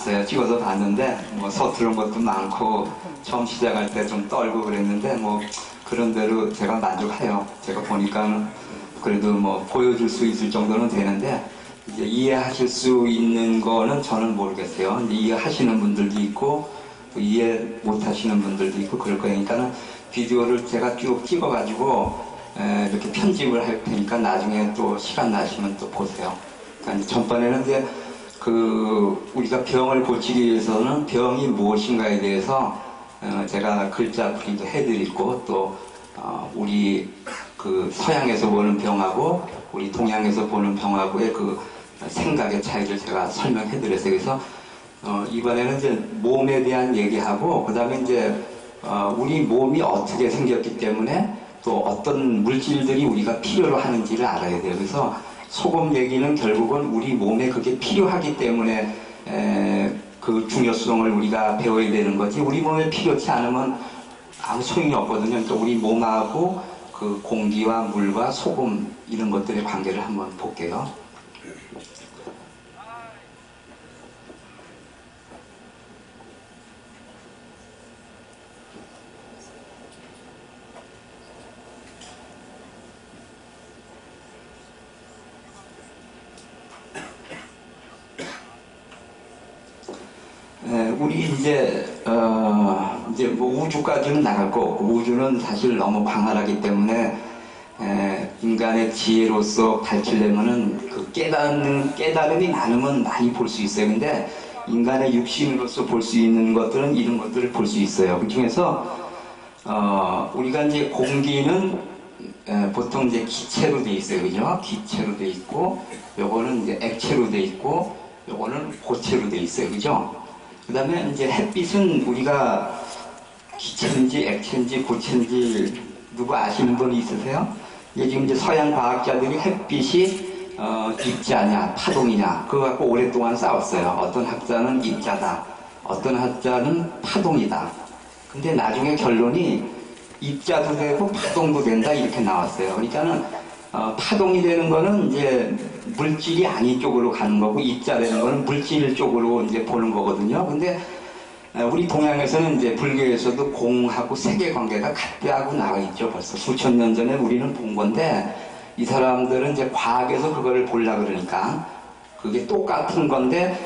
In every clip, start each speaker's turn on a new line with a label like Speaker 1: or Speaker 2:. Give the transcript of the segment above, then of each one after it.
Speaker 1: 봤어요. 찍어서 봤는데 뭐 서투른 것도 많고 처음 시작할 때 좀 떨고 그랬는데 뭐 그런 대로 제가 만족해요. 제가 보니까 그래도 뭐 보여줄 수 있을 정도는 되는데 이제 이해하실 수 있는 거는 저는 모르겠어요. 이제 이해하시는 분들도 있고 또 이해 못하시는 분들도 있고 그럴 거니까는 비디오를 제가 쭉 찍어가지고 이렇게 편집을 할 테니까 나중에 또 시간 나시면 또 보세요. 그러니까 전번에는 이제 우리가 병을 고치기 위해서는 병이 무엇인가에 대해서 제가 글자 풀이도 해드리고 또 우리 서양에서 보는 병하고 우리 동양에서 보는 병하고의 생각의 차이를 제가 설명해드렸어요. 그래서 이번에는 이제 몸에 대한 얘기하고 그 다음에 이제 우리 몸이 어떻게 생겼기 때문에 또 어떤 물질들이 우리가 필요로 하는지를 알아야 돼요. 그래서 소금 얘기는 결국은 우리 몸에 그게 필요하기 때문에 그 중요성을 우리가 배워야 되는 거지 우리 몸에 필요치 않으면 아무 소용이 없거든요. 그러니까 우리 몸하고 그 공기와 물과 소금 이런 것들의 관계를 한번 볼게요. 우리 이제 뭐 우주까지는 나갈 거 없고 우주는 사실 너무 광활하기 때문에 인간의 지혜로서 밝히려면은 그 깨달음이 많으면 많이 볼 수 있어요. 근데 인간의 육신으로서 볼 수 있는 것들은 이런 것들을 볼 수 있어요. 그 중에서 우리가 이제 공기는 보통 이제 기체로 돼 있어요. 그죠? 기체로 돼 있고 요거는 이제 액체로 돼 있고 요거는 고체로 돼 있어요. 그죠? 그 다음에 이제 햇빛은 우리가 기체인지 액체인지 고체인지 누구 아시는 분 있으세요? 지금 이제 서양 과학자들이 햇빛이 입자냐 파동이냐 그거 갖고 오랫동안 싸웠어요. 어떤 학자는 입자다, 어떤 학자는 파동이다. 근데 나중에 결론이 입자도 되고 파동도 된다 이렇게 나왔어요. 그러니까는 파동이 되는 거는 이제 물질이 아닌 쪽으로 가는 거고 입자 되는 거는 물질 쪽으로 이제 보는 거거든요. 근데 우리 동양에서는 이제 불교에서도 공하고 색의 관계가 같다고 나와 있죠. 벌써 수천 년 전에 우리는 본 건데 이 사람들은 이제 과학에서 그거를 보려 그러니까 그게 똑같은 건데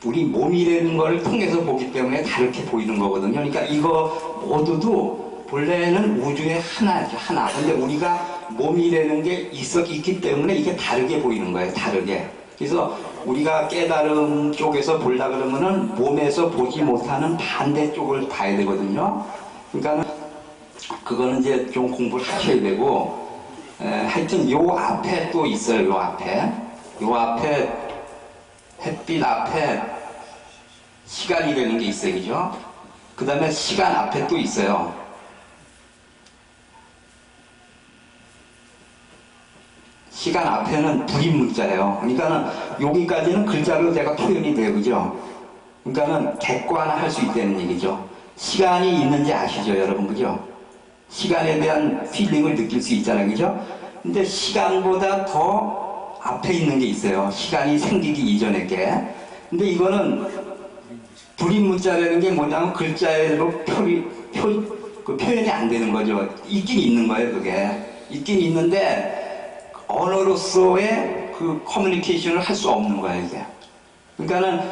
Speaker 1: 우리 몸이라는 걸 통해서 보기 때문에 다르게 보이는 거거든요. 그러니까 이거 모두도 본래는 우주의 하나죠, 하나. 근데 우리가 몸이라는 게 있기 때문에 이게 다르게 보이는 거예요, 다르게. 그래서 우리가 깨달음 쪽에서 보려 그러면은 몸에서 보지 못하는 반대쪽을 봐야 되거든요. 그러니까 그거는 이제 좀 공부를 하셔야 되고, 하여튼 요 앞에 또 있어요, 요 앞에 햇빛 앞에 시간이라는 게 있어요, 그죠? 그 다음에 시간 앞에 또 있어요. 시간 앞에는 불임문자예요. 그러니까는 여기까지는 글자로 제가 표현이 돼요, 그죠? 그러니까는 객관화할 수 있다는 얘기죠. 시간이 있는지 아시죠, 여러분, 그죠? 시간에 대한 필링을 느낄 수 있잖아요, 그죠? 근데 시간보다 더 앞에 있는 게 있어요. 시간이 생기기 이전에 게. 근데 이거는 불임문자라는 게 뭐냐면 글자로 표현이 안 되는 거죠. 있긴 있는 거예요, 그게. 있긴 있는데 언어로서의 그 커뮤니케이션을 할 수 없는 거예요, 이게. 그러니까는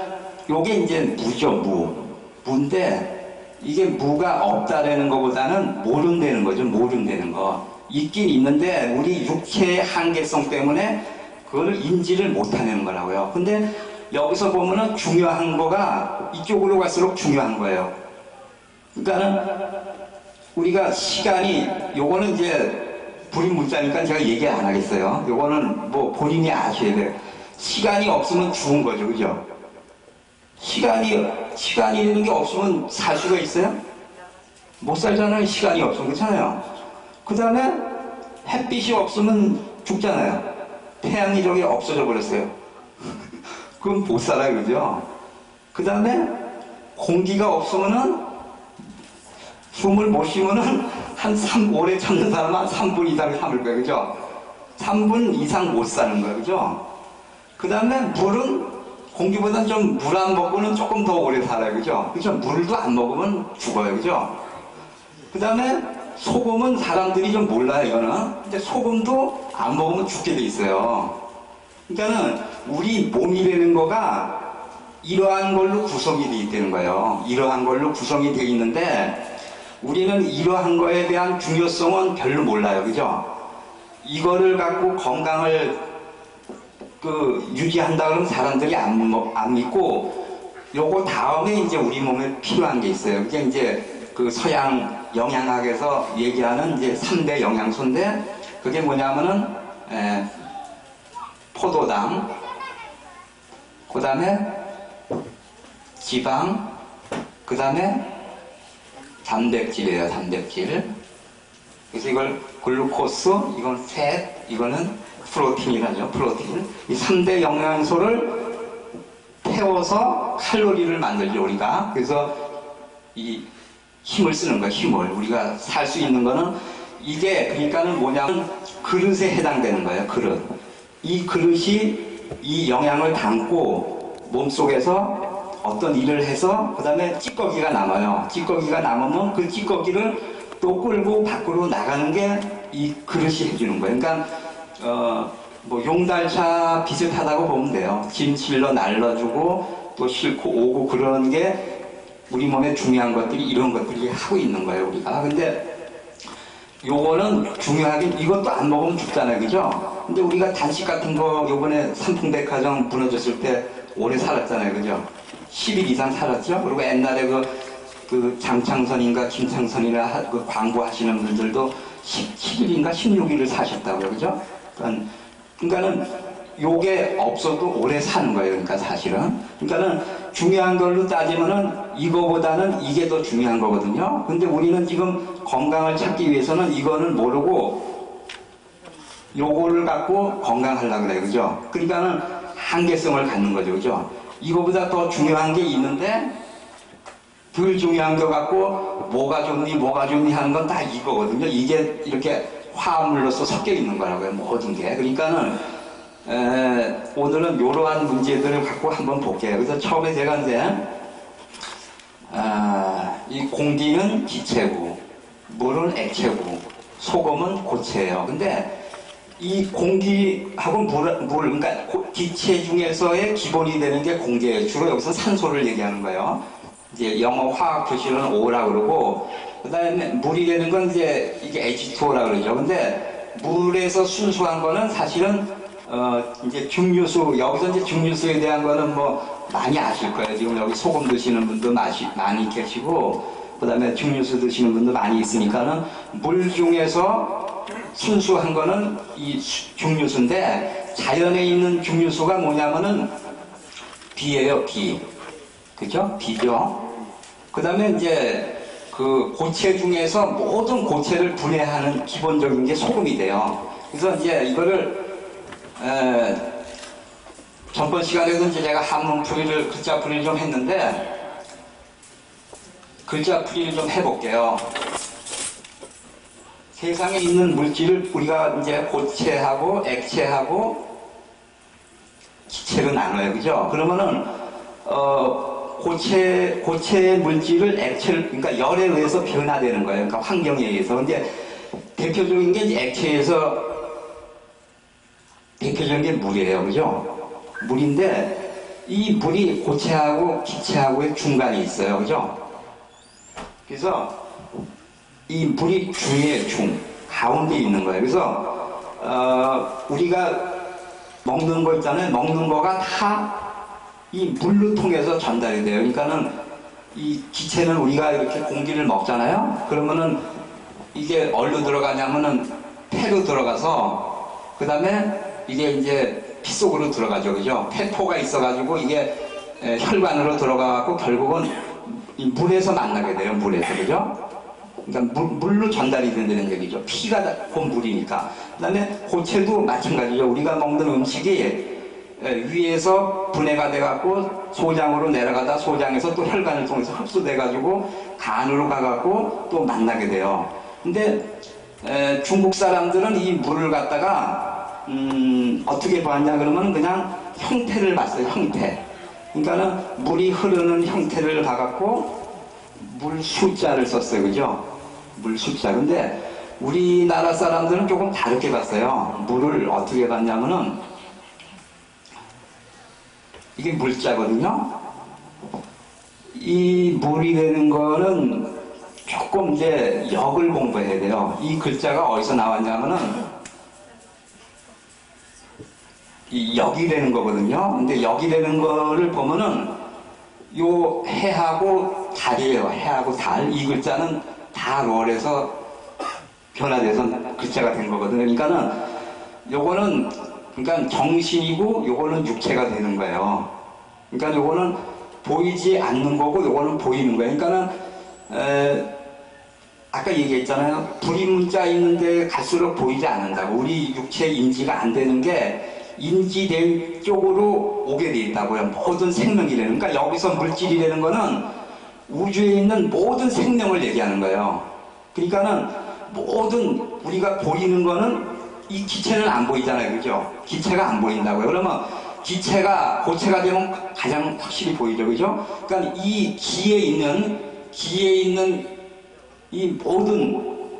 Speaker 1: 요게 이제 무죠, 무인데 이게 무가 없다라는 것보다는 모른다는 거죠, 모른다는 거. 있긴 있는데 우리 육체의 한계성 때문에 그걸 인지를 못하는 거라고요. 근데 여기서 보면은 중요한 거가 이쪽으로 갈수록 중요한 거예요. 그러니까는 우리가 시간이 요거는 이제 불임 문자니까 제가 얘기 안 하겠어요. 요거는 뭐 본인이 아셔야 돼요. 시간이 없으면 죽은 거죠, 그죠? 시간이라는 게 없으면 살 수가 있어요? 못 살잖아요. 시간이 없으면. 그렇잖아요. 그 다음에 햇빛이 없으면 죽잖아요. 태양이 저기 없어져 버렸어요. 그럼 못 살아요, 그죠? 그 다음에 공기가 없으면은 숨을 못 쉬면은 오래 참는 사람은 한 3분 이상 참을 거예요, 그죠? 3분 이상 못 사는 거예요, 그죠? 그 다음에 물은 공기보다는 좀 물 안 먹고는 조금 더 오래 살아요. 그죠? 그죠? 물도 안 먹으면 죽어요. 그죠? 그 다음에 소금은 사람들이 좀 몰라요, 이거는. 근데 소금도 안 먹으면 죽게 돼 있어요. 그러니까는 우리 몸이라는 거가 이러한 걸로 구성이 돼 있다는 거예요. 이러한 걸로 구성이 돼 있는데 우리는 이러한 거에 대한 중요성은 별로 몰라요. 그죠? 이거를 갖고 건강을 유지한다 그러면 사람들이 안 믿고 요거 다음에 이제 우리 몸에 필요한 게 있어요. 그게 이제 그 서양 영양학에서 얘기하는 이제 3대 영양소인데 그게 뭐냐면은 포도당, 그 다음에 지방, 그 다음에 단백질이에요. 단백질. 그래서 이걸 글루코스, 이건 팻, 이거는 프로틴이라죠. 프로틴. 이 3대 영양소를 태워서 칼로리를 만들죠, 우리가. 그래서 이 힘을 쓰는 거예요, 힘을. 우리가 살 수 있는 거는 이게, 그러니까는 뭐냐면 그릇에 해당되는 거예요, 그릇. 이 그릇이 이 영양을 담고 몸속에서 어떤 일을 해서 그 다음에 찌꺼기가 남아요. 찌꺼기가 남으면 그 찌꺼기를 또 끌고 밖으로 나가는 게 이 그릇이 해주는 거예요. 그러니까 뭐 용달차 비슷하다고 보면 돼요. 짐 실러 날라주고 또 싣고 오고 그러는 게 우리 몸에 중요한 것들이 이런 것들이 하고 있는 거예요, 우리가. 근데 요거는 중요하긴, 이것도 안 먹으면 죽잖아요, 그죠? 근데 우리가 단식 같은 거 요번에 삼풍백화점 무너졌을 때 오래 살았잖아요, 그죠? 10일 이상 살았죠? 그리고 옛날에 그 장창선인가 김창선이나 그 광고 하시는 분들도 17일인가 16일을 사셨다고요, 그죠? 그러니까는 요게 없어도 오래 사는 거예요, 그러니까 사실은. 그러니까는 중요한 걸로 따지면은 이거보다는 이게 더 중요한 거거든요. 근데 우리는 지금 건강을 찾기 위해서는 이거는 모르고 요거를 갖고 건강하려고 그래요, 그죠? 그러니까는 한계성을 갖는 거죠, 그죠? 이거보다 더 중요한 게 있는데 덜 중요한 거 갖고 뭐가 좋니 하는 건 다 이거거든요. 이게 이렇게 화합물로서 섞여 있는 거라고요, 모든 게. 그러니까는 오늘은 이러한 문제들을 갖고 한번 볼게요. 그래서 처음에 제가 이제 이 공기는 기체고 물은 액체고 소금은 고체예요. 근데 이 공기하고 물 그러니까 기체 중에서의 기본이 되는 게 공기예요. 주로 여기서 산소를 얘기하는 거예요. 이제 영어 화학 표시는 O라 그러고, 그 다음에 물이 되는 건 이제 이게 H2O라 그러죠. 근데 물에서 순수한 거는 사실은 이제 중류수, 여기서 이제 중류수에 대한 거는 뭐 많이 아실 거예요. 지금 여기 소금 드시는 분도 많이 계시고, 그 다음에 중류수 드시는 분도 많이 있으니까는 물 중에서 순수한 거는 이 중류수인데, 자연에 있는 중류수가 뭐냐면은 비예요, 비. 그죠? 비죠? 그 다음에 이제 그 고체 중에서 모든 고체를 분해하는 기본적인 게 소금이 돼요. 그래서 이제 이거를 전번 시간에도 이제 제가 한문풀이를, 글자풀이를 좀 했는데, 글자풀이를 좀 해볼게요. 세상에 있는 물질을 우리가 이제 고체하고 액체하고 기체로 나눠요. 그죠? 그러면은, 고체 물질을 액체를, 그러니까 열에 의해서 변화되는 거예요. 그러니까 환경에 의해서. 근데 대표적인 게 이제 액체에서 대표적인 게 물이에요. 그죠? 물인데 이 물이 고체하고 기체하고의 중간에 있어요. 그죠? 그래서 이 물이 중이에요. 중. 가운데 있는 거예요. 그래서 우리가 먹는 거 있잖아요. 먹는 거가 다 이 물로 통해서 전달이 돼요. 그러니까는 이 기체는 우리가 이렇게 공기를 먹잖아요. 그러면은 이게 어디로 들어가냐면은 폐로 들어가서 그 다음에 이게 이제 피 속으로 들어가죠. 그죠? 폐포가 있어가지고 이게 혈관으로 들어가고 결국은 이 물에서 만나게 돼요. 물에서. 그죠? 그러니까 물로 전달이 된다는 얘기죠. 피가 곧 물이니까. 그 다음에 고체도 마찬가지죠. 우리가 먹는 음식이 위에서 분해가 돼갖고 소장으로 내려가다 소장에서 또 혈관을 통해서 흡수돼가지고 간으로 가갖고 또 만나게 돼요. 근데 중국 사람들은 이 물을 갖다가 어떻게 봤냐 그러면 그냥 형태를 봤어요. 형태. 그러니까는 물이 흐르는 형태를 봐갖고 물 숫자를 썼어요. 그죠? 물 숫자. 근데 우리나라 사람들은 조금 다르게 봤어요. 물을 어떻게 봤냐면은 이게 물자거든요. 이 물이 되는 거는 조금 이제 역을 공부해야 돼요. 이 글자가 어디서 나왔냐면은 이 역이 되는 거거든요. 근데 역이 되는 거를 보면은 요 해하고 달이에요. 해하고 달. 이 글자는 달월에서 변화돼서 글자가 된 거거든요. 그러니까는 요거는 그러니까 정신이고 요거는 육체가 되는 거예요. 그러니까 요거는 보이지 않는 거고 요거는 보이는 거예요. 그러니까는 아까 얘기했잖아요. 불이 문자 있는데 갈수록 보이지 않는다고. 우리 육체 인지가 안 되는 게 인지될 쪽으로 오게 돼 있다고요. 모든 생명이라는. 그러니까 여기서 물질이라는 거는 우주에 있는 모든 생명을 얘기하는 거예요. 그러니까는 모든 우리가 보이는 거는 이 기체는 안 보이잖아요. 그죠? 기체가 안 보인다고요. 그러면 기체가 고체가 되면 가장 확실히 보이죠. 그죠? 그러니까 이 기에 있는 이 모든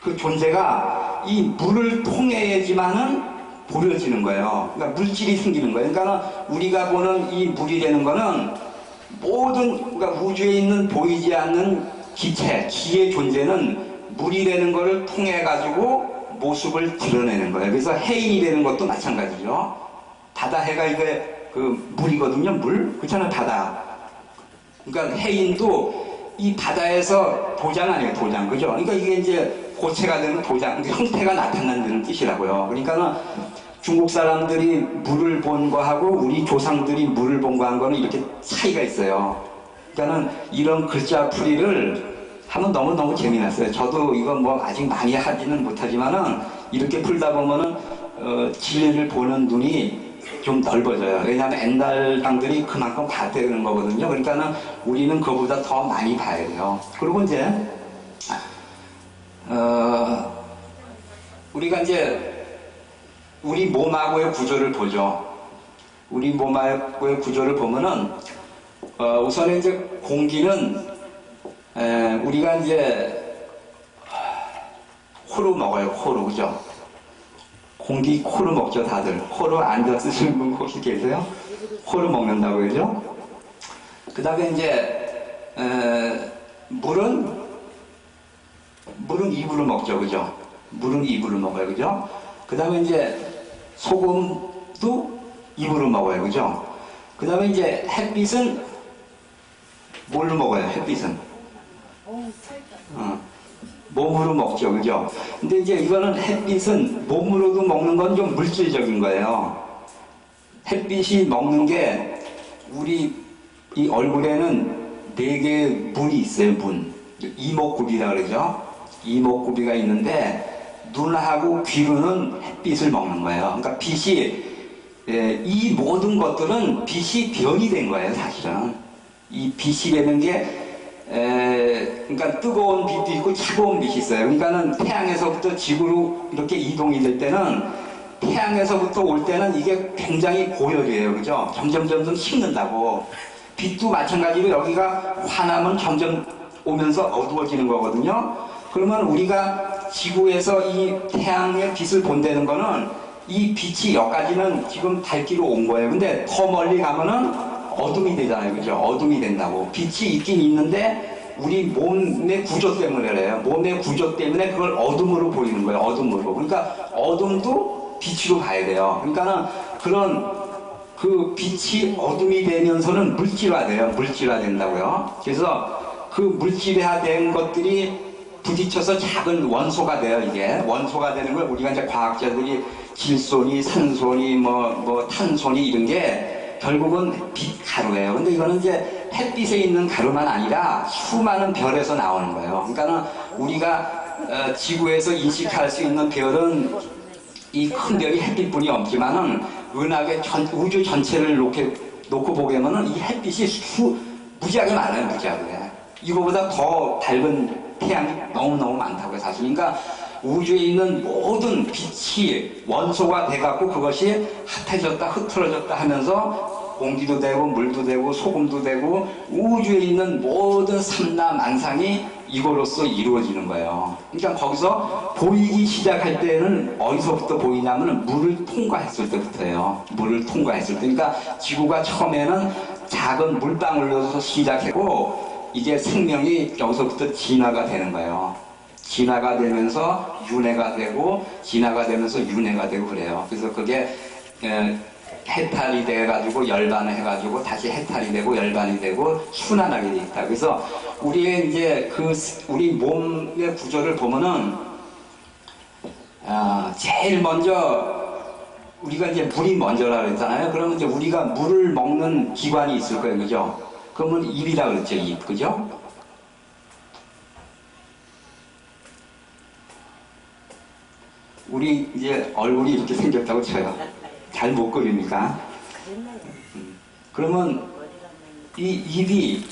Speaker 1: 그 존재가 이 물을 통해야지만은 보여지는 거예요. 그러니까 물질이 생기는 거예요. 그러니까 우리가 보는 이 물이라는 거는 모든 그러니까 우주에 있는 보이지 않는 기체, 기의 존재는 물이라는 거를 통해 가지고 모습을 드러내는 거예요. 그래서 해인이라는 것도 마찬가지죠. 바다 해가 이게 그 물이거든요. 물 그렇잖아요. 바다. 그러니까 해인도 이 바다에서 도장 아니에요. 도장. 그죠? 그러니까 이게 이제 고체가 되는 도장, 형태가 나타난다는 뜻이라고요. 그러니까는 중국 사람들이 물을 본 거하고 우리 조상들이 물을 본 거 한 거는 이렇게 차이가 있어요. 그러니까는 이런 글자 풀이를 하면 너무너무 재미났어요. 저도 이건 뭐 아직 많이 하지는 못하지만은 이렇게 풀다 보면은 진리를 보는 눈이 좀 넓어져요. 왜냐하면 옛날 당들이 그만큼 봤다는 거거든요. 그러니까는 우리는 그보다 더 많이 봐야 돼요. 그리고 이제 우리가 이제 우리 몸하고의 구조를 보죠. 우리 몸하고의 구조를 보면은 우선 이제 공기는 우리가 이제 코로 먹어요. 코로. 그죠? 공기 코로 먹죠. 다들. 코로 앉아 쓰시는 분 혹시 계세요? 코로 먹는다고 그러죠? 그 다음에 이제 물은 입으로 먹죠. 그죠? 물은 입으로 먹어요. 그죠? 그 다음에 이제 소금도 입으로 먹어요. 그죠? 그 다음에 이제 햇빛은 뭘로 먹어요? 햇빛은 몸으로 먹죠. 그죠? 근데 이제 이거는 햇빛은 몸으로도 먹는 건 좀 물질적인 거예요. 햇빛이 먹는 게 우리 이 얼굴에는 4개의 문이 있어요. 문. 이목구비라 그러죠. 이목구비가 있는데 눈하고 귀로는 햇빛을 먹는 거예요. 그러니까 빛이 이 모든 것들은 빛이 변이 된 거예요. 사실은 이 빛이라는 게 그러니까 뜨거운 빛도 있고 차가운 빛이 있어요. 그러니까는 태양에서부터 지구로 이렇게 이동이 될 때는 태양에서부터 올 때는 이게 굉장히 고열이에요. 그죠? 점점 식는다고. 빛도 마찬가지로 여기가 화나면 점점 오면서 어두워지는 거거든요. 그러면 우리가 지구에서 이 태양의 빛을 본다는 거는 이 빛이 여기까지는 지금 밝기로 온 거예요. 근데 더 멀리 가면은 어둠이 되잖아요. 그죠? 어둠이 된다고. 빛이 있긴 있는데 우리 몸의 구조 때문에 그래요. 몸의 구조 때문에 그걸 어둠으로 보이는 거예요. 어둠으로. 그러니까 어둠도 빛으로 봐야 돼요. 그러니까는 그런 그 빛이 어둠이 되면서는 물질화돼요. 물질화된다고요. 그래서 그 물질화된 것들이 부딪혀서 작은 원소가 돼요. 이게 원소가 되는 걸 우리가 이제 과학자들이 질소니 산소니 뭐 탄소니 이런 게 결국은 빛 가루예요. 근데 이거는 이제 햇빛에 있는 가루만 아니라 수많은 별에서 나오는 거예요. 그러니까는 우리가 지구에서 인식할 수 있는 별은 이 큰 별이 햇빛뿐이 없지만은 은하계 우주 전체를 놓고 보게면은 이 햇빛이 무지하게 많아요. 무지하게. 이거보다 더 밝은 태양이 너무너무 많다고요. 사실. 그러니까 우주에 있는 모든 빛이 원소가 돼갖고 그것이 합해졌다 흐트러졌다 하면서 공기도 되고 물도 되고 소금도 되고 우주에 있는 모든 삼라만상이 이거로서 이루어지는 거예요. 그러니까 거기서 보이기 시작할 때는 어디서부터 보이냐면 물을 통과했을 때부터예요. 물을 통과했을 때. 그러니까 지구가 처음에는 작은 물방울로서 시작했고 이게 생명이 여기서부터 진화가 되는 거예요. 진화가 되면서 윤회가 되고 진화가 되면서 윤회가 되고 그래요. 그래서 그게 해탈이 돼가지고 열반을 해가지고 다시 해탈이 되고 열반이 되고 순환하게 돼 있다. 그래서 우리의 이제 우리 몸의 구조를 보면은 제일 먼저 우리가 이제 물이 먼저라 그랬잖아요. 그러면 이제 우리가 물을 먹는 기관이 있을 거예요, 그죠? 그러면 입이라 그랬죠, 입, 그죠? 우리 이제 얼굴이 이렇게 생겼다고 쳐요. 잘 못 그리니까. 그러면 이 입이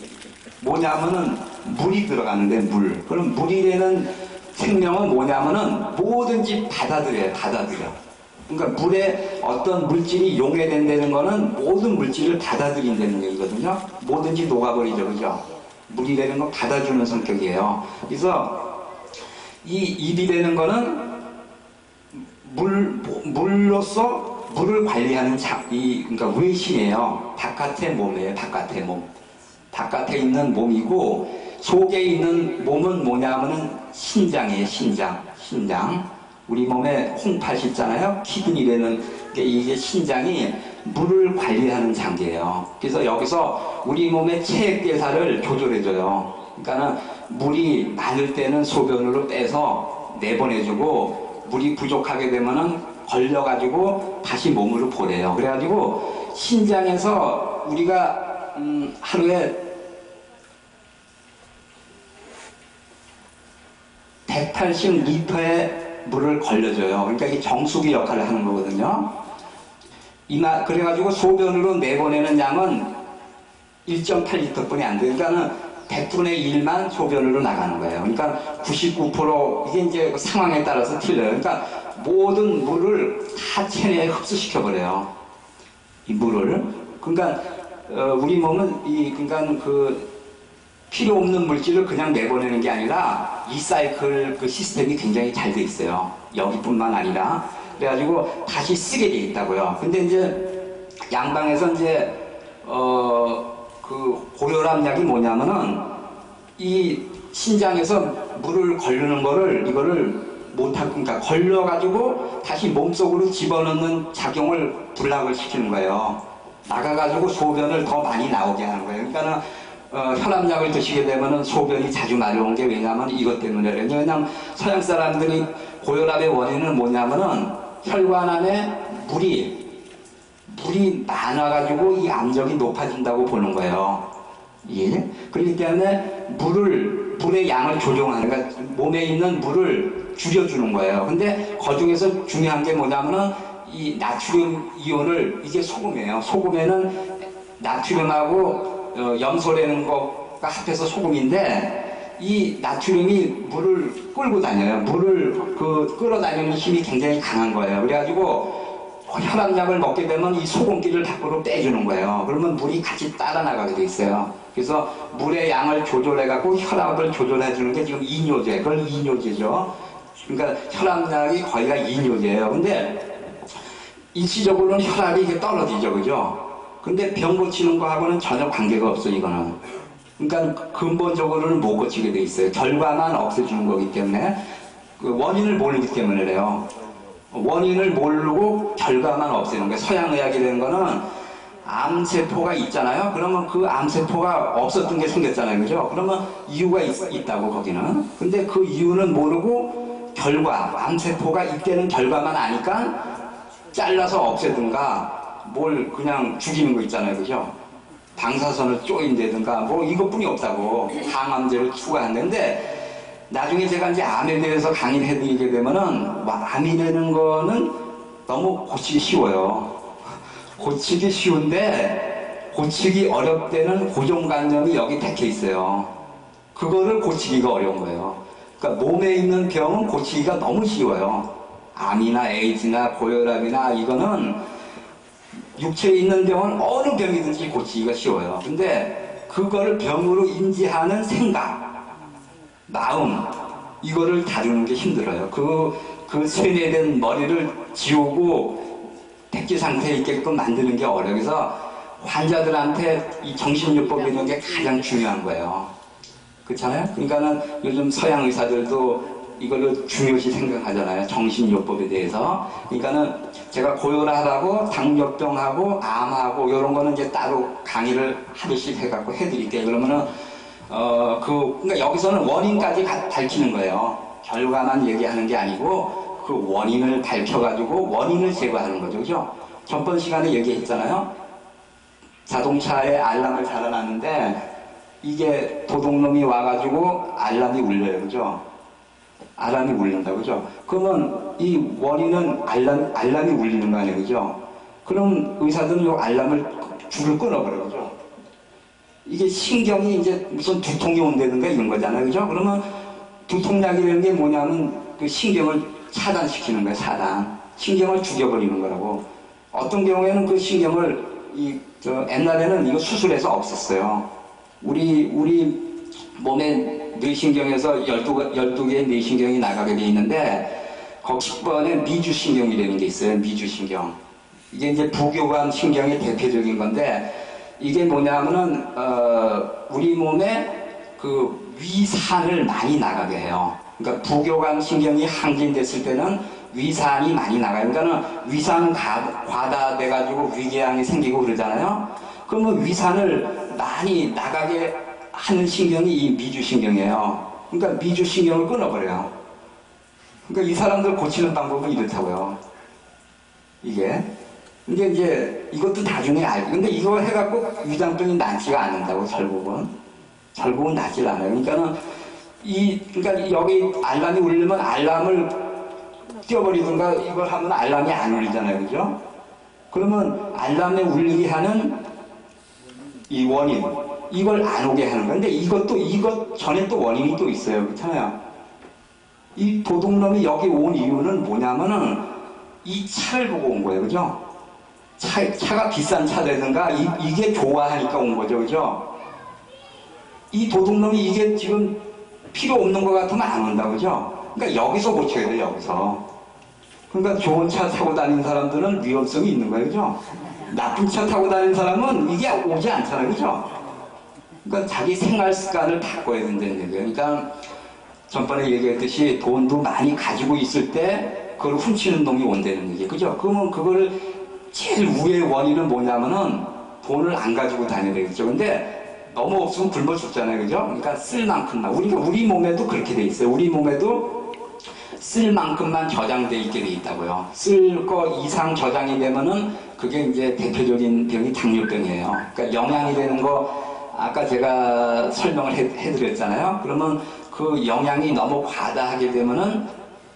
Speaker 1: 뭐냐면은 물이 들어가는데 물. 그럼 물이라는 생명은 뭐냐면은 뭐든지 받아들여요. 받아들여. 그러니까 물에 어떤 물질이 용해된다는 거는 모든 물질을 받아들인다는 얘기거든요. 뭐든지 녹아버리죠. 그죠? 물이라는 건 받아주는 성격이에요. 그래서 이 입이라는 거는 물로서 물을 관리하는 그러니까 외신이에요. 바깥의 몸이에요. 바깥의 몸. 바깥에 있는 몸이고 속에 있는 몸은 뭐냐면은 신장이에요. 신장. 우리 몸에 홍팥이 있잖아요. 키드니라는 게 이게 신장이 물을 관리하는 장기예요. 그래서 여기서 우리 몸의 체액대사를 조절해줘요. 그러니까는 물이 많을 때는 소변으로 빼서 내보내주고 물이 부족하게 되면은 걸려가지고 다시 몸으로 보내요. 그래가지고 신장에서 우리가 하루에 180리터의 물을 걸려줘요. 그러니까 이게 정수기 역할을 하는 거거든요. 그래가지고 소변으로 내보내는 양은 1.8리터 뿐이 안 돼요. 그러니까는 100분의 1만 소변으로 나가는 거예요. 그러니까 99% 이게 이제 상황에 따라서 틀려요. 그러니까 모든 물을 다 체내에 흡수시켜버려요. 이 물을. 그러니까 우리 몸은 그러니까 필요 없는 물질을 그냥 내보내는 게 아니라 리사이클 시스템이 굉장히 잘 돼 있어요. 여기뿐만 아니라. 그래가지고 다시 쓰게 돼 있다고요. 근데 이제 양방에서 이제 고혈압 약이 뭐냐면은 이 신장에서 물을 걸르는 이거를 못하고, 그러니까 걸려가지고 다시 몸속으로 집어넣는 작용을 불락을 시키는 거예요. 나가가지고 소변을 더 많이 나오게 하는 거예요. 그러니까는 혈압약을 드시게 되면은 소변이 자주 마려운 게 왜냐면 이것 때문에 그래요. 왜냐면 서양 사람들이 고혈압의 원인은 뭐냐면은 혈관 안에 물이 많아가지고 이 압력이 높아진다고 보는 거예요. 예? 그렇기 때문에 물의 양을 조정하는, 그러니까 몸에 있는 물을 줄여주는 거예요. 근데 그 중에서 중요한 게 뭐냐면은 이 나트륨 이온을, 이게 소금이에요. 소금에는 나트륨하고 염소라는 거가 합해서 소금인데 이 나트륨이 물을 끌고 다녀요. 물을 끌어다니는 힘이 굉장히 강한 거예요. 그래가지고 혈압약을 먹게 되면 이 소금기를 밖으로 빼주는 거예요. 그러면 물이 같이 따라 나가게 돼 있어요. 그래서 물의 양을 조절해갖고 혈압을 조절해주는 게 지금 이뇨제, 그걸 이뇨제죠. 그러니까 혈압약이 거의가 이뇨제예요. 근데 일시적으로는 혈압이 이게 떨어지죠, 그죠? 근데 병 고치는 거하고는 전혀 관계가 없어요, 이거는. 그러니까 근본적으로는 못 고치게 돼 있어요. 결과만 없애주는 거기 때문에, 원인을 모르기 때문에 그래요. 원인을 모르고 결과만 없애는 거예요. 서양의학이라는 거는 암세포가 있잖아요. 그러면 그 암세포가 없었던 게 생겼잖아요. 그죠? 그러면 이유가 있다고, 거기는. 근데 그 이유는 모르고 암세포가 있다는 결과만 아니까 잘라서 없애든가 뭘 그냥 죽이는 거 있잖아요. 그죠? 방사선을 쪼인다든가 이것뿐이 없다고 항암제를 추가한다는데, 나중에 제가 이제 암에 대해서 강의를 해드리게 되면은 암이라는 거는 너무 고치기 쉬워요. 고치기 쉬운데 고치기 어렵다는 고정관념이 여기 박혀 있어요. 그거를 고치기가 어려운 거예요. 그러니까 몸에 있는 병은 고치기가 너무 쉬워요. 암이나 에이즈나 고혈압이나 이거는 육체에 있는 병은 어느 병이든지 고치기가 쉬워요. 근데 그거를 병으로 인지하는 생각, 마음, 이거를 다루는 게 힘들어요. 그 쇠뇌된 머리를 지우고 백지 상태에 있게끔 만드는 게 어려워요. 그래서 환자들한테 이 정신요법이 있는 게 가장 중요한 거예요. 그렇잖아요? 그러니까는 요즘 서양 의사들도 이거를 중요시 생각하잖아요. 정신요법에 대해서. 그러니까는 제가 고혈 하라고 당뇨병하고 암하고 이런 거는 이제 따로 강의를 하루씩 해갖고 해드릴게요. 그러면은 그러니까 여기서는 원인까지 밝히는 거예요. 결과만 얘기하는 게 아니고 그 원인을 밝혀가지고 원인을 제거하는 거죠. 그죠? 전번 시간에 얘기했잖아요. 자동차에 알람을 달아놨는데 이게 도둑놈이 와가지고 알람이 울려요. 그죠? 알람이 울린다. 그죠? 그러면 이 원인은 알람이 울리는 거 아니에요. 그죠? 그럼 의사들은 이 알람을 줄을 끊어버려요. 그죠? 이게 신경이 이제 무슨 두통이 온다든가 이런 거잖아요. 그죠? 그러면 두통약이라는 게 뭐냐면 그 신경을 차단시키는 거예요. 차단. 신경을 죽여버리는 거라고. 어떤 경우에는 그 신경을 옛날에는 이거 수술해서 없앴어요. 우리 몸에 뇌신경에서 12개의 뇌신경이 나가게 돼 있는데 거기 10번에 미주신경이라는 게 있어요. 미주신경. 이게 이제 부교감 신경의 대표적인 건데 이게 뭐냐면은 우리 몸에 그 위산을 많이 나가게 해요. 그러니까 부교감 신경이 항진됐을 때는 위산이 많이 나가요. 그러니까는 위산 과다돼가지고 위궤양이 생기고 그러잖아요. 그러면 위산을 많이 나가게 하는 신경이 이 미주신경이에요. 그러니까 미주신경을 끊어버려요. 그러니까 이 사람들 고치는 방법은 이렇다고요. 이게. 근데 이제 이것도 나중에 알고. 근데 이거 해갖고 위장병이 낫지가 않는다고, 결국은. 결국은 낫질 않아요. 그러니까는 그러니까 여기 알람이 울리면 알람을 띄워버리든가 이걸 하면 알람이 안 울리잖아요. 그죠? 그러면 알람에 울리게 하는 이 원인, 이걸 안 오게 하는 건데 이것 전에 또 원인이 또 있어요. 그렇잖아요. 이 도둑놈이 여기 온 이유는 뭐냐면은 이 차를 보고 온 거예요. 그죠? 차가 비싼 차라든가 이게 좋아하니까 온 거죠. 그죠? 이 도둑놈이 이게 지금 필요 없는 것 같으면 안 온다. 그죠? 그러니까 여기서 고쳐야 돼요. 여기서. 그러니까 좋은 차 타고 다니는 사람들은 위험성이 있는 거예요. 그죠? 나쁜 차 타고 다니는 사람은 이게 오지 않잖아요. 그죠? 그러니까 자기 생활 습관을 바꿔야 된다는 얘기예요. 그러니까 전번에 얘기했듯이 돈도 많이 가지고 있을 때 그걸 훔치는 놈이 온다는 얘기예요. 그죠? 그러면 그거를 제일 우의 원인은 뭐냐면은 돈을 안 가지고 다녀야 되겠죠. 근데 너무 없으면 굶어 죽잖아요. 그죠? 그러니까 쓸 만큼만. 우리 몸에도 그렇게 돼 있어요. 우리 몸에도 쓸 만큼만 저장돼 있게 돼 있다고요. 쓸 거 이상 저장이 되면은 그게 이제 대표적인 병이 당뇨병이에요. 그러니까 영양이 되는 거 아까 제가 설명을 해드렸잖아요. 그러면 그 영양이 너무 과다하게 되면은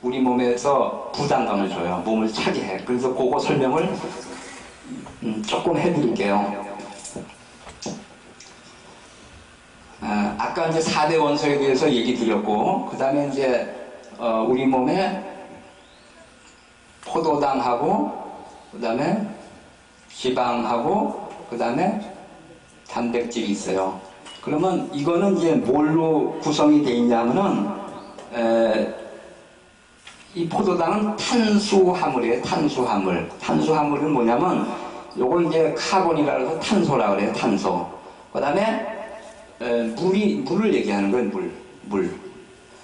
Speaker 1: 우리 몸에서 부담감을 줘요. 몸을 차게 해. 그래서 그거 설명을 조금 해드릴게요. 아까 이제 4대 원소에 대해서 얘기 드렸고, 그 다음에 이제 우리 몸에 포도당하고, 그 다음에 지방하고, 그 다음에 단백질이 있어요. 그러면 이거는 이제 뭘로 구성이 되어 있냐면은, 이 포도당은 탄수화물이에요. 탄수화물. 탄수화물은 뭐냐면, 요걸 이제 카본이라 해서 탄소라 그래요. 탄소. 그 다음에 물을 얘기하는 거예요. 물.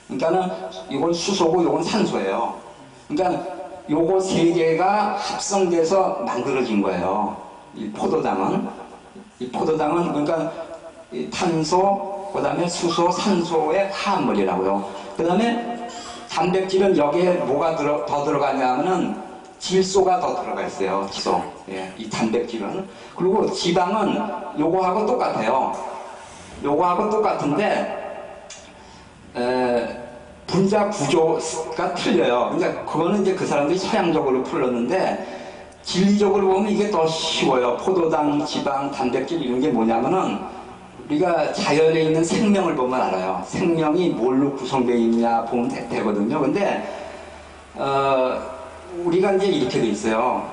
Speaker 1: 그러니까는 이건 수소고 이건 산소예요. 그러니까 요거 세 개가 합성돼서 만들어진 거예요. 이 포도당은 그러니까 이 탄소, 그 다음에 수소, 산소의 화합물이라고요. 그 다음에 단백질은 여기에 뭐가 더 들어가냐면은 질소가 더 들어가 있어요. 질소. 예, 이 단백질은. 그리고 지방은 요거하고 똑같아요. 요거하고 똑같은데 분자 구조가 틀려요. 그러니까 그거는 이제 그 사람들이 서양적으로 풀었는데 진리적으로 보면 이게 더 쉬워요. 포도당, 지방, 단백질 이런 게 뭐냐면은 우리가 자연에 있는 생명을 보면 알아요. 생명이 뭘로 구성되어 있냐 보면 되거든요. 근데 우리가 이제 이렇게 돼 있어요.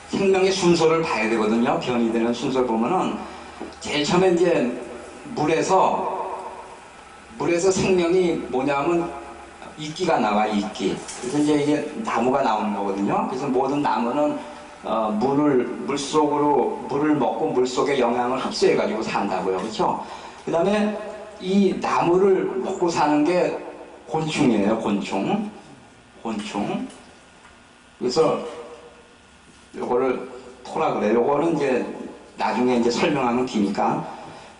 Speaker 1: 생명의 순서를 봐야 되거든요. 변이 되는 순서를 보면은 제일 처음에 이제 물에서 생명이 뭐냐면 이끼가 나와, 이끼. 그래서 이제 이게 나무가 나오는 거거든요. 그래서 모든 나무는 물을 먹고 물 속의 영양을 흡수해가지고 산다고요. 그렇죠? 그 다음에 이 나무를 먹고 사는 게 곤충이에요. 곤충. 그래서 요거를 토라 그래요. 요거는 이제 나중에 이제 설명하면 기니까.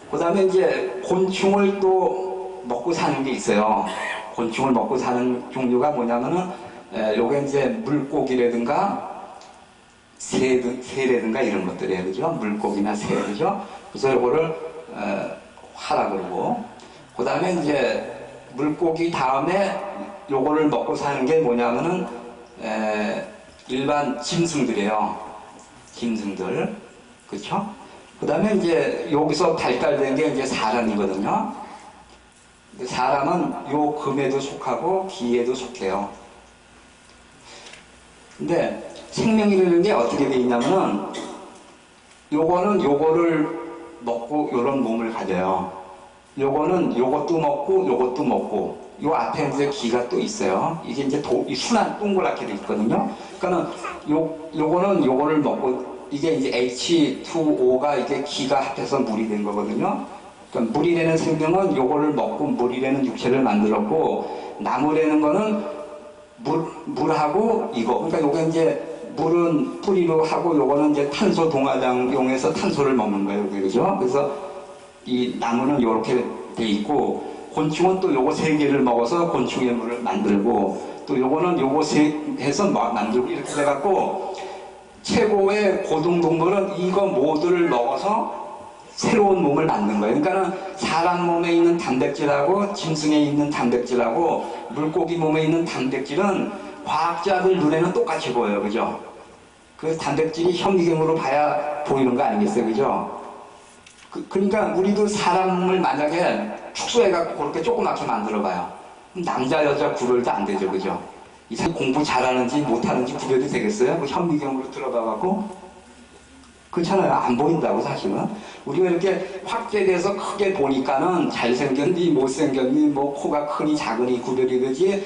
Speaker 1: 그 다음에 이제 곤충을 또 먹고 사는 게 있어요. 곤충을 먹고 사는 종류가 뭐냐면은, 요게 이제 물고기라든가, 새라든가 이런 것들이에요. 그죠? 물고기나 새, 그죠? 그래서 요거를, 화라 그러고. 그 다음에 이제 물고기 다음에 요거를 먹고 사는 게 뭐냐면은, 일반 짐승들이에요. 짐승들. 그쵸? 그 다음에 이제 여기서 발달된 게 이제 사람이거든요. 사람은 요 금에도 속하고 기에도 속해요. 근데 생명이라는 게 어떻게 돼 있냐면은 요거는 요거를 먹고 요런 몸을 가져요. 요거는 요것도 먹고 요 앞에 이제 기가 또 있어요. 이게 이제 이 순환 동그랗게 돼 있거든요. 그러니까는 요거는 요거를 먹고 이게 이제 H2O가 이게 기가 합해서 물이 된 거거든요. 그러니까 물이라는 생명은 요거를 먹고 물이라는 육체를 만들었고 나무라는 거는 물하고 이거. 그러니까 요게 이제 물은 뿌리로 하고 요거는 이제 탄소 동화장 이용해서 탄소를 먹는 거예요. 그죠? 그래서 이 나무는 요렇게 돼 있고 곤충은 또 요거 세 개를 먹어서 곤충의 물을 만들고 또 요거는 요거 해서 만들고 이렇게 돼갖고 최고의 고등동물은 이거 모두를 먹어서 새로운 몸을 만든 거예요. 그러니까는 사람 몸에 있는 단백질하고 짐승에 있는 단백질하고 물고기 몸에 있는 단백질은 과학자들 눈에는 똑같이 보여요. 그죠? 그 단백질이 현미경으로 봐야 보이는 거 아니겠어요? 그죠? 그러니까 우리도 사람을 만약에 축소해갖고 그렇게 조그맣게 만들어봐요. 남자 여자 구별도 안 되죠. 그죠? 이 사람 공부 잘하는지 못하는지 구별이 되겠어요? 그 현미경으로 들어봐갖고 그렇잖아요. 안 보인다고 사실은. 우리가 이렇게 확대돼서 크게 보니까는 잘생겼니 못생겼니 뭐 코가 크니 작으니 구별이 되지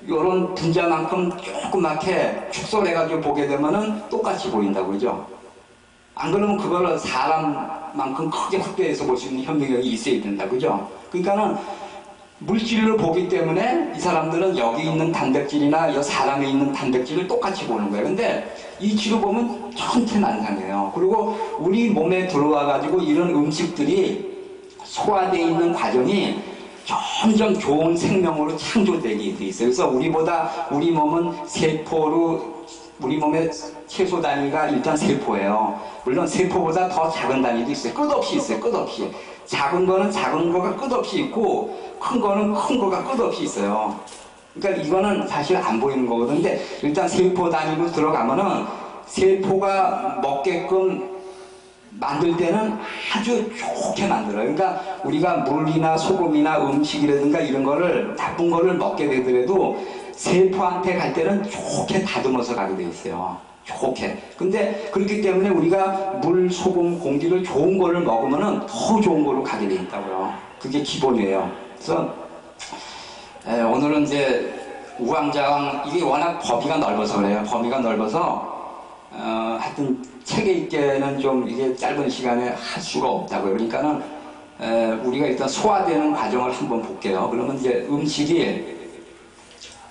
Speaker 1: 요런 분자만큼 조그맣게 축소해가지고 보게 되면은 똑같이 보인다고 그죠? 안 그러면 그거를 사람만큼 크게 확대해서 볼 수 있는 현미경이 있어야 된다 그죠? 그러니까는 물질로 보기 때문에 이 사람들은 여기 있는 단백질이나 이 사람에 있는 단백질을 똑같이 보는 거예요. 근데 이치로 보면 천태만상이에요. 그리고 우리 몸에 들어와 가지고 이런 음식들이 소화되어 있는 과정이 점점 좋은 생명으로 창조되게 돼 있어요. 그래서 우리 몸은 세포로 우리 몸의 최소 단위가 일단 세포예요. 물론 세포보다 더 작은 단위도 있어요. 끝없이 있어요. 끝없이. 작은 거는 작은 거가 끝없이 있고 큰 거는 큰 거가 끝없이 있어요. 그러니까 이거는 사실 안 보이는 거거든요. 근데 일단 세포 단위로 들어가면은 세포가 먹게끔 만들 때는 아주 좋게 만들어요. 그러니까 우리가 물이나 소금이나 음식이라든가 이런 거를 나쁜 거를 먹게 되더라도 세포한테 갈 때는 좋게 다듬어서 가게 돼 있어요. 좋게. 근데 그렇기 때문에 우리가 물, 소금, 공기를 좋은 거를 먹으면은 더 좋은 거로 가게 돼 있다고요. 그게 기본이에요. 그래서 오늘은 이제 우왕좌왕 이게 워낙 범위가 넓어서 그래요. 범위가 넓어서 하여튼 책에 있게는 좀 이게 짧은 시간에 할 수가 없다고요. 그러니까는 우리가 일단 소화되는 과정을 한번 볼게요. 그러면 이제 음식이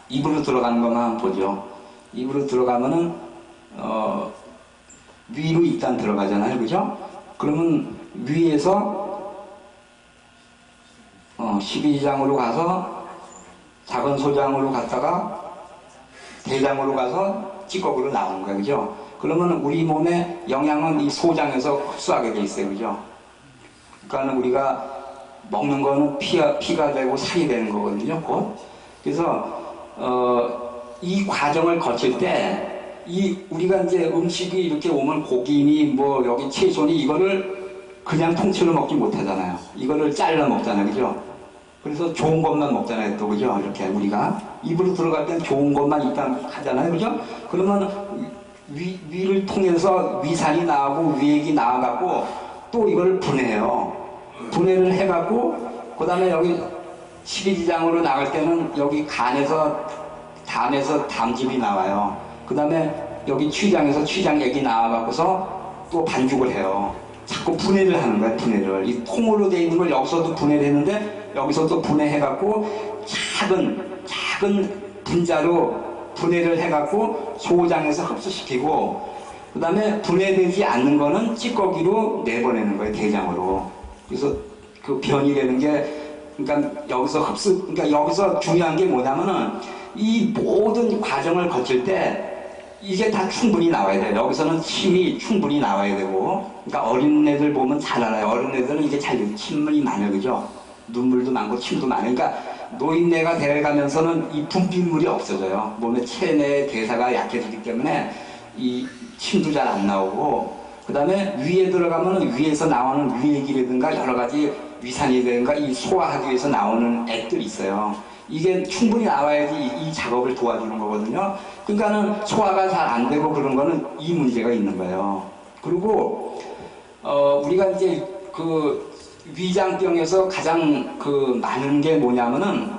Speaker 1: 입으로 들어가는 것만 한번 보죠. 입으로 들어가면은 위로 일단 들어가잖아요. 그죠? 그러면 위에서 12장으로 가서 작은 소장으로 갔다가 대장으로 가서 찌꺼기로 나오는 거예요. 그죠? 그러면 우리 몸에 영양은 이 소장에서 흡수하게 돼 있어요. 그죠? 그러니까 우리가 먹는 거는 피가 되고 살이 되는 거거든요. 곧. 그래서 이 과정을 거칠 때 우리가 이제 음식이 이렇게 오면 고기니 뭐 여기 채소니 이거를 그냥 통째로 먹지 못하잖아요. 이거를 잘라 먹잖아요. 그죠? 그래서 좋은 것만 먹잖아요. 또 그죠? 이렇게 우리가 입으로 들어갈 땐 좋은 것만 일단 하잖아요. 그죠? 그러면 위를 통해서 위산이 나오고 위액이 나와갖고 또 이걸 분해해요. 분해를 해갖고 그 다음에 여기 십이지장으로 나갈 때는 여기 간에서 담에서 담즙이 나와요. 그 다음에 여기 취장에서 취장액이 나와갖고서 또 반죽을 해요. 자꾸 분해를 하는 거야, 분해를. 이 통으로 되어 있는 걸 여기서도 분해를 했는데 여기서 또 분해해갖고 작은 분자로 분해를 해갖고 소장에서 흡수시키고 그 다음에 분해되지 않는 거는 찌꺼기로 내보내는 거예요, 대장으로. 그래서 그 변이라는 게 그러니까 그러니까 여기서 중요한 게 뭐냐면은 이 모든 과정을 거칠 때 이게 다 충분히 나와야 돼요. 여기서는 침이 충분히 나와야 되고, 그러니까 어린애들 보면 잘 알아요. 어린애들은 이게 잘 침이 많아요, 그죠? 눈물도 많고 침도 많아요. 그러니까 노인네가 되어가면서는 이 분泌물이 없어져요. 몸의 체내 대사가 약해지기 때문에 이 침도 잘 안 나오고, 그 다음에 위에 들어가면 위에서 나오는 위액이라든가 여러 가지 위산이라든가 이 소화하기 위해서 나오는 액들이 있어요. 이게 충분히 나와야지 이 작업을 도와주는 거거든요. 그러니까는 소화가 잘 안 되고 그런 거는 이 문제가 있는 거예요. 그리고 우리가 이제 그 위장병에서 가장 그 많은 게 뭐냐면은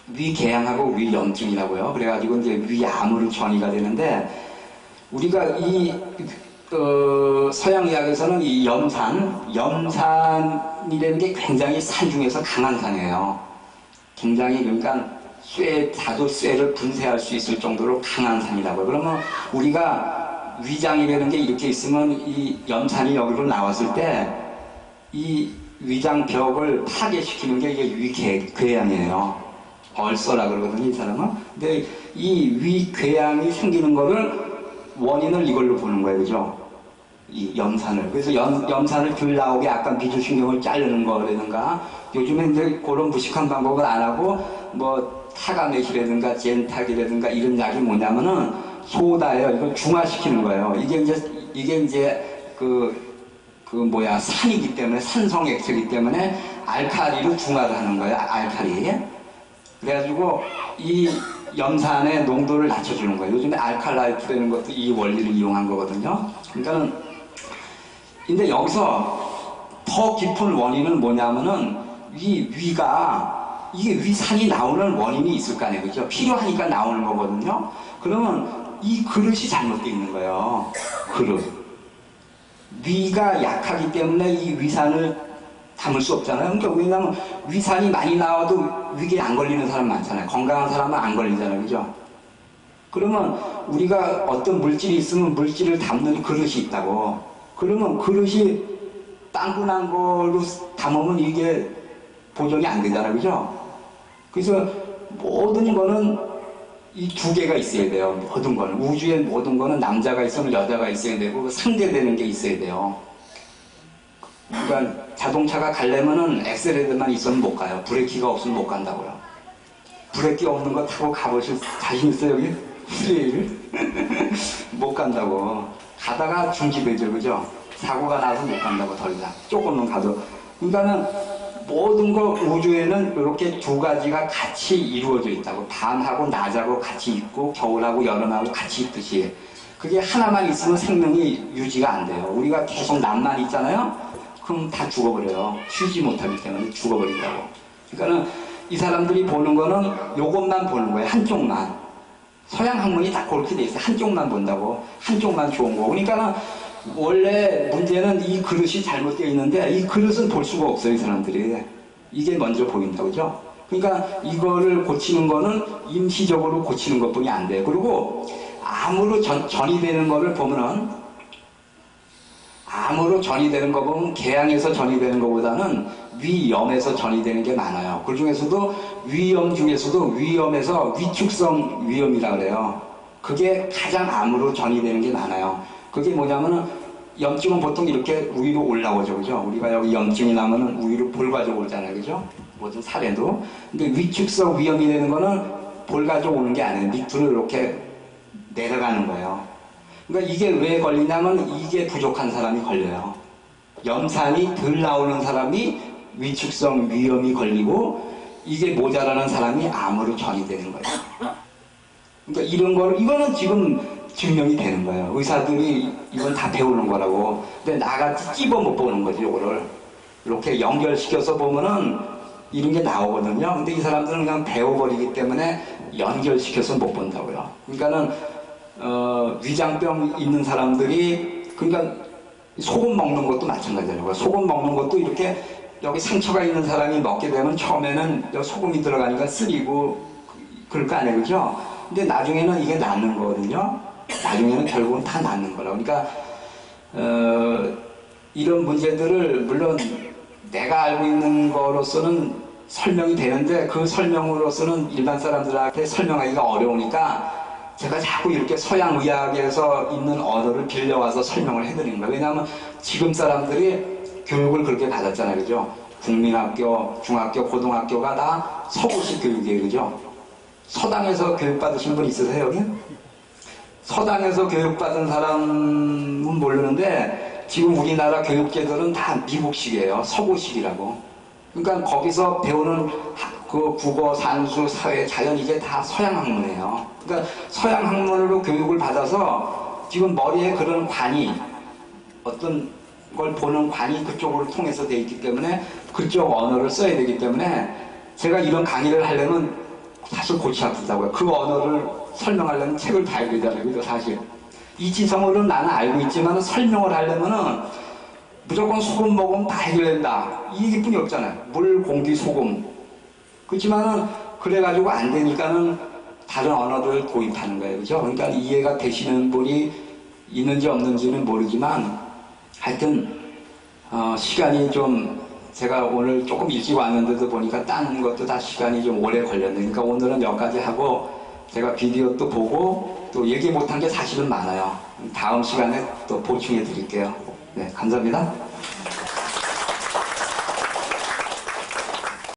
Speaker 1: 위궤양하고 위염증이라고요. 그래가지고 이제 위암으로 전이가 되는데 우리가 이 서양의학에서는 이 염산이라는 게 굉장히 산 중에서 강한 산이에요. 굉장히 그러니까 다소쇠를 분쇄할 수 있을 정도로 강한 산이라고요. 그러면 우리가 위장이라는 게 이렇게 있으면 이 염산이 여기로 나왔을 때 이 위장벽을 파괴시키는 게 이게 위궤양이에요. 얼서라 그러거든요, 이 사람은. 근데 이 위궤양이 생기는 거를 원인을 이걸로 보는 거예요, 그죠? 이 염산을. 그래서 염산을 덜 나오게 아까 미주신경을 자르는 거라든가 요즘에 이제 그런 무식한 방법을 안 하고 뭐 타가메시라든가 젠탁이라든가 이런 약이 뭐냐면은 소다예요. 이걸 중화시키는 거예요. 이게 이제 산이기 때문에 산성액체이기 때문에 알칼리로 중화를 하는 거예요. 알칼리. 그래가지고 이 염산의 농도를 낮춰주는 거예요. 요즘에 알칼라이프라는 것도 이 원리를 이용한 거거든요. 그러니까는 근데 여기서 더 깊은 원인은 뭐냐면은 위가 이게 위산이 나오는 원인이 있을 거 아니에요, 그죠? 필요하니까 나오는 거거든요. 그러면 이 그릇이 잘못되어 있는 거예요. 그릇. 위가 약하기 때문에 이 위산을 담을 수 없잖아요. 그러니까 왜냐면 위산이 많이 나와도 위에 안 걸리는 사람 많잖아요. 건강한 사람은 안 걸리잖아요, 그죠? 그러면 우리가 어떤 물질이 있으면 물질을 담는 그릇이 있다고. 그러면 그릇이 빵꾸난 걸로 담으면 이게 보존이 안 되잖아요, 그죠? 그래서 모든 거는 이 두 개가 있어야 돼요. 모든 거는. 우주의 모든 거는 남자가 있으면 여자가 있어야 되고 상대되는 게 있어야 돼요. 그러니까 자동차가 가려면은 엑셀레드만 있으면 못 가요. 브레이크가 없으면 못 간다고요. 브레이크 없는 거 타고 가보실 자신 있어요, 여기? 프리웨이를? 못 간다고. 가다가 중지되죠, 그죠? 사고가 나서 못 간다고, 더 이상. 조금은 가도. 그러니까는 모든 거 우주에는 이렇게 두 가지가 같이 이루어져 있다고. 밤하고 낮하고 같이 있고 겨울하고 여름하고 같이 있듯이. 그게 하나만 있으면 생명이 유지가 안 돼요. 우리가 계속 낮만 있잖아요. 그럼 다 죽어버려요. 쉬지 못하기 때문에 죽어버린다고. 그러니까는 이 사람들이 보는 거는 요것만 보는 거예요. 한쪽만. 서양 학문이 다 그렇게 돼 있어요. 한쪽만 본다고. 한쪽만 좋은 거고. 그러니까는 원래 문제는 이 그릇이 잘못되어 있는데 이 그릇은 볼 수가 없어요, 이 사람들이. 이게 먼저 보인다고, 그죠? 그러니까 이거를 고치는 거는 임시적으로 고치는 것뿐이 안 돼요. 그리고 암으로 전이 되는 거를 보면은 암으로 전이 되는 거 보면 궤양에서 전이 되는 것보다는 위염에서 전이 되는 게 많아요. 그 중에서도 위염 중에서도 위염에서 위축성 위염이라 그래요. 그게 가장 암으로 전이 되는 게 많아요. 그게 뭐냐면은 염증은 보통 이렇게 위로 올라오죠, 그죠? 우리가 여기 염증이 나면은 위로 볼 가지고 오잖아요, 그죠? 모든 살에도. 근데 위축성 위염이 되는 거는 볼 가지고 오는 게 아니에요. 밑으로 이렇게 내려가는 거예요. 그러니까 이게 왜 걸리냐면 이게 부족한 사람이 걸려요. 염산이 덜 나오는 사람이 위축성 위염이 걸리고 이게 모자라는 사람이 암으로 전이 되는 거예요. 그러니까 이런 거를, 이거는 지금 증명이 되는 거예요. 의사들이 이건 다 배우는 거라고. 근데 나같이 찝어 못 보는 거지, 요거를. 이렇게 연결시켜서 보면은 이런 게 나오거든요. 근데 이 사람들은 그냥 배워버리기 때문에 연결시켜서 못 본다고요. 그러니까는, 위장병 있는 사람들이, 그러니까 소금 먹는 것도 마찬가지라고요. 소금 먹는 것도 이렇게 여기 상처가 있는 사람이 먹게 되면 처음에는 여기 소금이 들어가니까 쓰리고 그럴 거 아니에요. 그죠? 근데 나중에는 이게 낫는 거거든요. 나중에는 결국은 다 낫는 거라. 그러니까 이런 문제들을 물론 내가 알고 있는 거로서는 설명이 되는데 그 설명으로서는 일반 사람들한테 설명하기가 어려우니까 제가 자꾸 이렇게 서양 의학에서 있는 언어를 빌려와서 설명을 해드리는 거예요. 왜냐하면 지금 사람들이 교육을 그렇게 받았잖아요. 그죠? 국민학교, 중학교, 고등학교가 다 서구식 교육이에요. 그죠? 서당에서 교육받으신 분 있으세요, 여기? 서당에서 교육받은 사람은 모르는데 지금 우리나라 교육제도는 다 미국식이에요. 서구식이라고. 그러니까 거기서 배우는 그 국어, 산수, 사회, 자연 이게 다 서양 학문이에요. 그러니까 서양 학문으로 교육을 받아서 지금 머리에 그런 관이 어떤 걸 보는 관이 그쪽으로 통해서 돼 있기 때문에 그쪽 언어를 써야 되기 때문에 제가 이런 강의를 하려면 사실 골치 아프다고요. 그 언어를 설명하려면 책을 봐야 되잖아요. 그죠, 사실. 이 지성으로는 나는 알고 있지만 설명을 하려면은 무조건 소금 먹으면 다 해결된다. 이 얘기뿐이 없잖아요. 물, 공기, 소금. 그렇지만은 그래가지고 안 되니까는 다른 언어를 도입하는 거예요. 그죠? 그러니까 이해가 되시는 분이 있는지 없는지는 모르지만 하여튼 시간이 좀 제가 오늘 조금 일찍 왔는데도 보니까 딴 것도 다 시간이 좀 오래 걸렸네. 그러니까 오늘은 몇 가지 하고 제가 비디오 또 보고 또 얘기 못한 게 사실은 많아요. 다음 시간에 또 보충해 드릴게요. 네, 감사합니다.